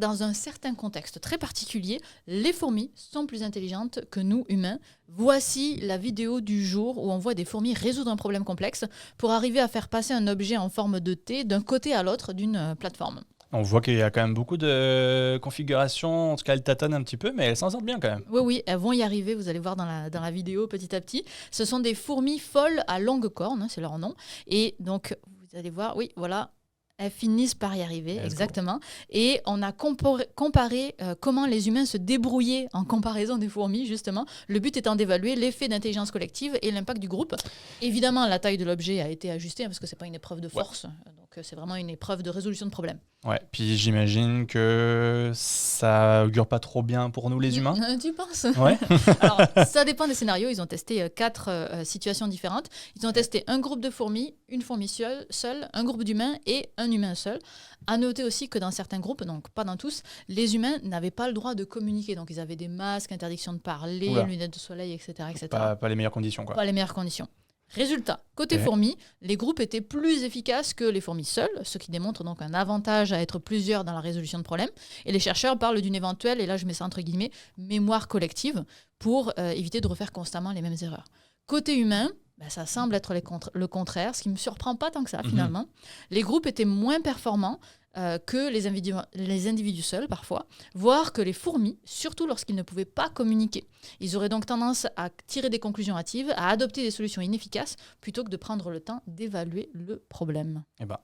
dans un certain contexte très particulier, les fourmis sont plus intelligentes que nous, humains. Voici la vidéo du jour où on voit des fourmis résoudre un problème complexe pour arriver à faire passer un objet en forme de T d'un côté à l'autre d'une plateforme. On voit qu'il y a quand même beaucoup de configurations, en tout cas elles tâtonnent un petit peu, mais elles s'en sortent bien quand même. Oui, elles vont y arriver, vous allez voir dans la vidéo petit à petit. Ce sont des fourmis folles à longue corne, c'est leur nom. Et donc, vous allez voir, oui, voilà, elles finissent par y arriver, Let's exactement. Et on a comparé comment les humains se débrouillaient en comparaison des fourmis, justement. Le but étant d'évaluer l'effet d'intelligence collective et l'impact du groupe. Évidemment, la taille de l'objet a été ajustée, parce que ce n'est pas une épreuve de force. Donc, c'est vraiment une épreuve de résolution de problème. Ouais, puis j'imagine que ça augure pas trop bien pour nous les humains. Tu penses? Ouais. Alors, ça dépend des scénarios. Ils ont testé 4 situations différentes. Ils ont testé un groupe de fourmis, une fourmi seule, un groupe d'humains et un humain seul. À noter aussi que dans certains groupes, donc pas dans tous, les humains n'avaient pas le droit de communiquer. Donc, ils avaient des masques, interdiction de parler, Oula. lunettes de soleil, etc. etc. Pas les meilleures conditions, quoi. Pas les meilleures conditions. Résultat, côté Ok. fourmis, les groupes étaient plus efficaces que les fourmis seules, ce qui démontre donc un avantage à être plusieurs dans la résolution de problèmes. Et les chercheurs parlent d'une éventuelle, et là je mets ça entre guillemets, mémoire collective pour éviter de refaire constamment les mêmes erreurs. Côté humain, ça semble être le contraire, ce qui ne me surprend pas tant que ça finalement. Les groupes étaient moins performants que les individus seuls parfois, voire que les fourmis, surtout lorsqu'ils ne pouvaient pas communiquer. Ils auraient donc tendance à tirer des conclusions hâtives, à adopter des solutions inefficaces, plutôt que de prendre le temps d'évaluer le problème. Eh ben,